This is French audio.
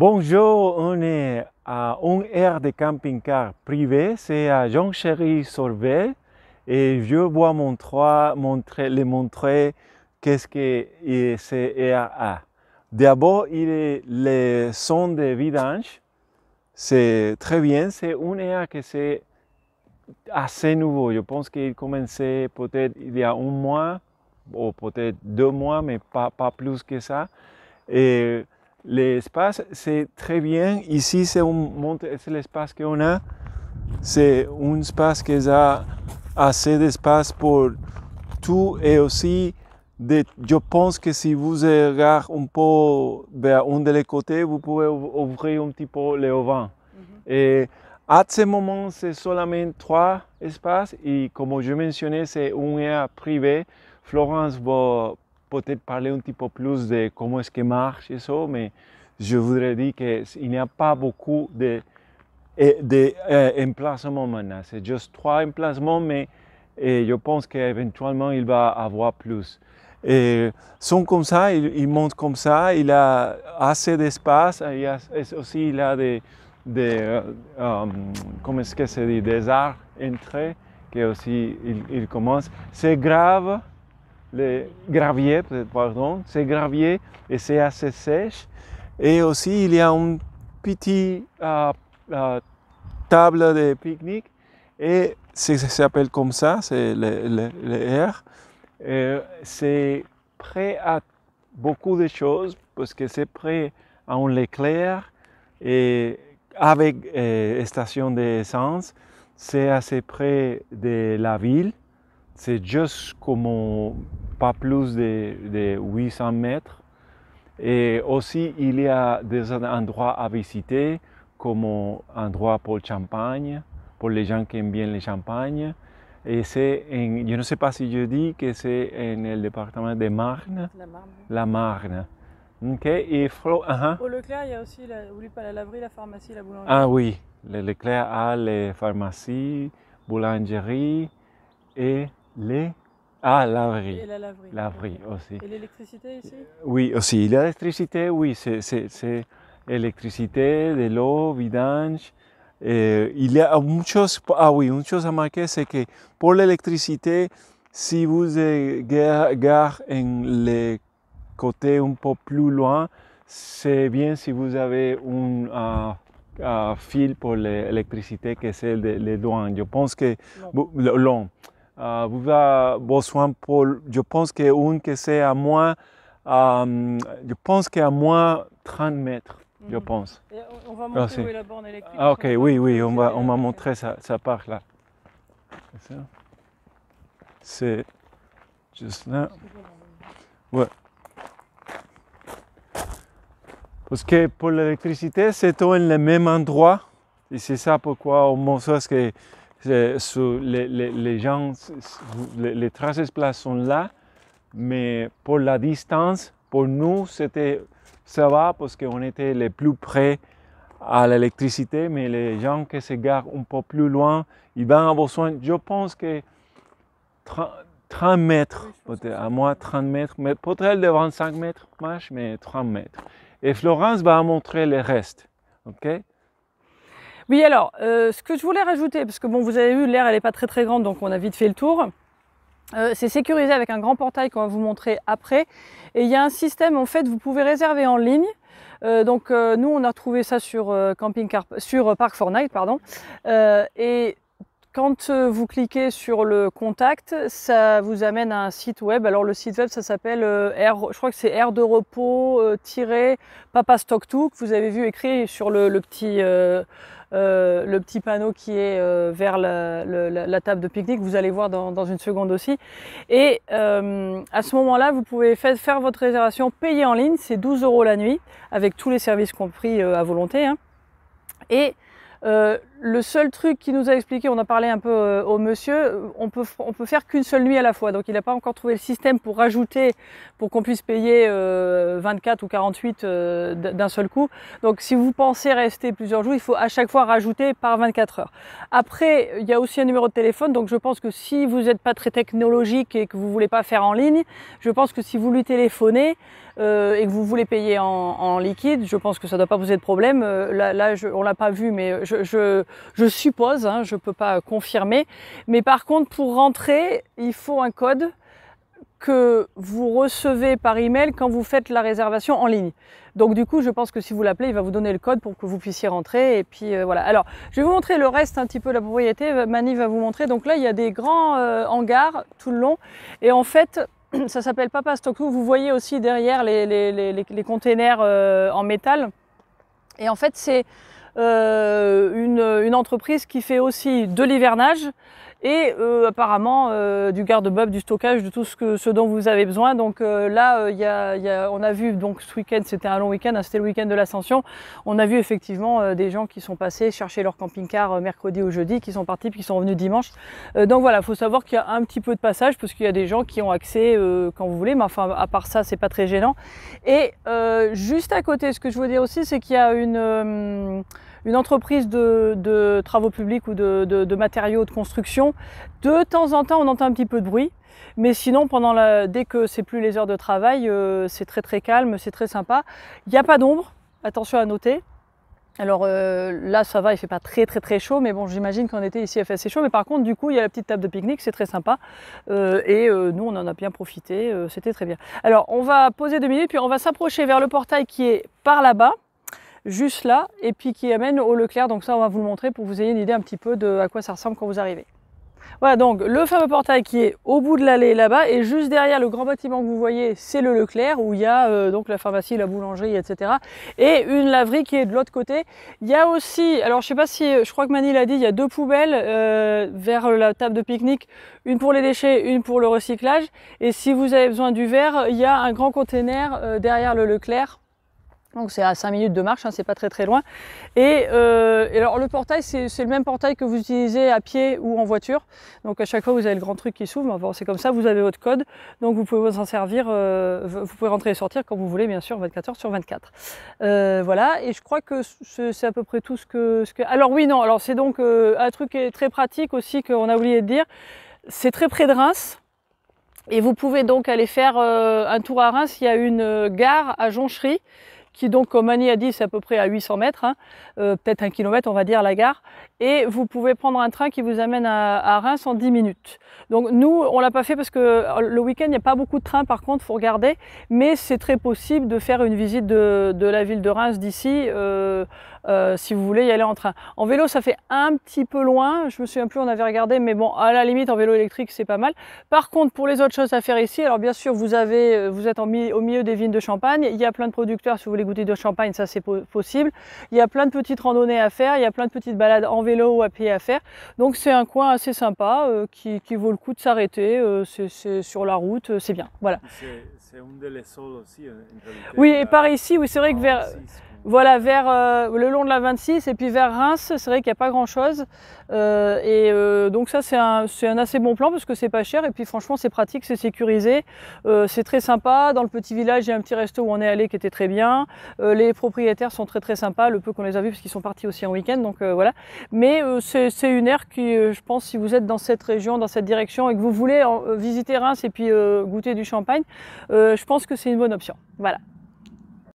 Bonjour, on est à une aire de camping-car privé, c'est à Jonchery-Sorvel et je vais montrer qu'est-ce que c'est aire. D'abord, il est les sons de vidange, c'est très bien, c'est une aire que c'est assez nouveau. Je pense qu'il commençait peut-être il y a un mois ou peut-être 2 mois, mais pas plus que ça. Et l'espace, c'est très bien. Ici, c'est l'espace qu'on a. C'est un espace qui a assez d'espace pour tout et aussi, je pense que si vous regardez un peu vers un des côtés, vous pouvez ouvrir un petit peu le vent. Et à ce moment, c'est seulement 3 espaces et comme je mentionnais, c'est une aire privée. Florence va peut-être parler un petit peu plus de comment est-ce que marche et ça, mais je voudrais dire qu'il n'y a pas beaucoup d'emplacements maintenant. C'est juste 3 emplacements, mais je pense qu'éventuellement, il va y avoir plus. Et sont comme ça, il monte comme ça, il a assez d'espace, aussi il a comment est-ce que c'est dit, des arbres entrés, qui aussi il commence. C'est grave. Le gravier, pardon, c'est gravier et c'est assez sèche. Et aussi, il y a une petite table de pique-nique et ça s'appelle comme ça, c'est le air. C'est prêt à beaucoup de choses parce que c'est prêt à un Leclerc et avec station d'essence. C'est assez près de la ville. C'est juste comme pas plus de 800 mètres. Et aussi, il y a des endroits à visiter, comme endroit pour le champagne, pour les gens qui aiment bien le champagne. Et je ne sais pas si je dis que c'est en le département de Marne. La Marne. La Marne. Ok. Au Leclerc, il y a aussi, n'oublie pas la laverie, la pharmacie, la boulangerie. Ah oui, le Leclerc a les pharmacies, boulangerie et laverie. Et la laverie. Laverie aussi. Et l'électricité ici? Oui, aussi. L'électricité, oui, c'est électricité, de l'eau, vidange. Il y a une chose à marquer, c'est que pour l'électricité, si vous gardez en le côté un peu plus loin, c'est bien si vous avez un fil pour l'électricité que c'est le loin. Je pense que long. Vous avez besoin je pense que c'est à moins, je pense qu'à moins 30 mètres, je pense. Et on va montrer où est la borne électrique. Ah, ok, oui, on va montrer ça part là. C'est juste là. Ouais. Parce que pour l'électricité, c'est tout en le même endroit. Et c'est ça pourquoi on montre que les gens, les traces places sont là. Mais pour la distance, pour nous, ça va parce qu'on était les plus près à l'électricité. Mais les gens qui se garent un peu plus loin, ils vont avoir besoin, je pense que 30 mètres, peut-être à moins 30 mètres, mais peut-être de 25 mètres, mais 30 mètres. Et Florence va montrer le reste, ok? Oui, alors, ce que je voulais rajouter, parce que bon, vous avez vu, l'aire, elle n'est pas très grande, donc on a vite fait le tour. C'est sécurisé avec un grand portail qu'on va vous montrer après. Et il y a un système, en fait, vous pouvez réserver en ligne. Nous, on a trouvé ça sur Park4Night, pardon. Et quand vous cliquez sur le contact, ça vous amène à un site web. Alors le site web, ça s'appelle je crois que c'est aire de repos Papa Stock 2, que vous avez vu écrit sur le petit panneau qui est vers la table de pique-nique. Vous allez voir dans une seconde aussi. Et à ce moment-là, vous pouvez faire votre réservation payée en ligne. C'est 12 € la nuit, avec tous les services compris à volonté. Hein. Et le seul truc qu'il nous a expliqué, on a parlé un peu au monsieur, on peut faire qu'une seule nuit à la fois. Donc il n'a pas encore trouvé le système pour rajouter, pour qu'on puisse payer 24 ou 48 d'un seul coup. Donc si vous pensez rester plusieurs jours, il faut à chaque fois rajouter par 24 heures. Après, il y a aussi un numéro de téléphone, donc je pense que si vous n'êtes pas très technologique et que vous ne voulez pas faire en ligne, je pense que si vous lui téléphonez et que vous voulez payer en liquide, je pense que ça ne doit pas poser de problème. Là on ne l'a pas vu, mais je suppose, hein, je ne peux pas confirmer. Mais par contre, pour rentrer, il faut un code que vous recevez par email quand vous faites la réservation en ligne. Donc du coup, je pense que si vous l'appelez, il va vous donner le code pour que vous puissiez rentrer. Et puis voilà. Alors, je vais vous montrer le reste un petit peu de la propriété. Mani va vous montrer. Donc là, il y a des grands hangars tout le long. Et en fait, ça s'appelle Papa Stockroom. Vous voyez aussi derrière les containers en métal. Et en fait, c'est une entreprise qui fait aussi de l'hivernage et apparemment du garde-meuble, du stockage, de tout ce dont vous avez besoin. Donc là, on a vu, donc ce week-end, c'était un long week-end, hein, c'était le week-end de l'Ascension. On a vu effectivement des gens qui sont passés chercher leur camping-car mercredi ou jeudi, qui sont partis puis qui sont revenus dimanche. Donc voilà, il faut savoir qu'il y a un petit peu de passage parce qu'il y a des gens qui ont accès quand vous voulez, mais enfin à part ça, c'est pas très gênant. Et juste à côté, ce que je veux dire aussi, c'est qu'il y a une entreprise de travaux publics ou de matériaux de construction. De temps en temps, on entend un petit peu de bruit, mais sinon, dès que c'est plus les heures de travail, c'est très très calme, c'est très sympa. Il n'y a pas d'ombre, attention à noter. Alors là, ça va, il fait pas très très très chaud, mais bon, j'imagine qu'en été ici, il fait assez chaud. Mais par contre, du coup, il y a la petite table de pique-nique, c'est très sympa. Nous, on en a bien profité, c'était très bien. Alors, on va poser 2 minutes, puis on va s'approcher vers le portail qui est par là-bas, juste là, et puis qui amène au Leclerc. Donc ça, on va vous le montrer pour que vous ayez une idée un petit peu de à quoi ça ressemble quand vous arrivez. Voilà, donc le fameux portail qui est au bout de l'allée là-bas, et juste derrière le grand bâtiment que vous voyez, c'est le Leclerc, où il y a donc la pharmacie, la boulangerie, etc. Et une laverie qui est de l'autre côté. Il y a aussi, alors je sais pas si, je crois que Mani l'a dit, il y a 2 poubelles vers la table de pique-nique, une pour les déchets, une pour le recyclage. Et si vous avez besoin du verre, il y a un grand container derrière le Leclerc. Donc c'est à 5 minutes de marche, hein, c'est pas très très loin. Et alors le portail, c'est le même portail que vous utilisez à pied ou en voiture. Donc à chaque fois vous avez le grand truc qui s'ouvre, bon, c'est comme ça, vous avez votre code, donc vous pouvez vous en servir, vous pouvez rentrer et sortir quand vous voulez, bien sûr, 24 heures sur 24. Voilà, et je crois que c'est à peu près tout ce que... Alors oui, non, alors c'est donc un truc qui est très pratique aussi qu'on a oublié de dire, c'est très près de Reims. Et vous pouvez donc aller faire un tour à Reims, il y a une gare à Jonchery, qui donc, comme Mani a dit, c'est à peu près à 800 mètres, hein, peut-être 1 kilomètre, on va dire, la gare. Et vous pouvez prendre un train qui vous amène à Reims en 10 minutes. Donc nous, on l'a pas fait parce que le week-end, il n'y a pas beaucoup de trains, par contre, il faut regarder. Mais c'est très possible de faire une visite de la ville de Reims d'ici, si vous voulez y aller en train. En vélo, ça fait un petit peu loin, je me souviens plus, on avait regardé, mais bon, à la limite, en vélo électrique, c'est pas mal. Par contre, pour les autres choses à faire ici, alors bien sûr, vous êtes au milieu des vignes de Champagne, il y a plein de producteurs, si vous voulez goûter de champagne, ça c'est possible. Il y a plein de petites randonnées à faire, il y a plein de petites balades en vélo ou à pied à faire. Donc c'est un coin assez sympa qui vaut le coup de s'arrêter, c'est sur la route, c'est bien. Voilà. C'est une des sols aussi, en réalité. Oui, et par ici, oui, c'est vrai que vers... Voilà, vers le long de la 26 et puis vers Reims, c'est vrai qu'il n'y a pas grand-chose. Donc ça, c'est un assez bon plan parce que c'est pas cher et puis franchement, c'est pratique, c'est sécurisé. C'est très sympa. Dans le petit village, il y a un petit resto où on est allé qui était très bien. Les propriétaires sont très très sympas, le peu qu'on les a vus parce qu'ils sont partis aussi en week-end. Donc voilà. Mais c'est une aire qui, je pense, si vous êtes dans cette région, dans cette direction et que vous voulez visiter Reims et puis goûter du champagne, je pense que c'est une bonne option. Voilà.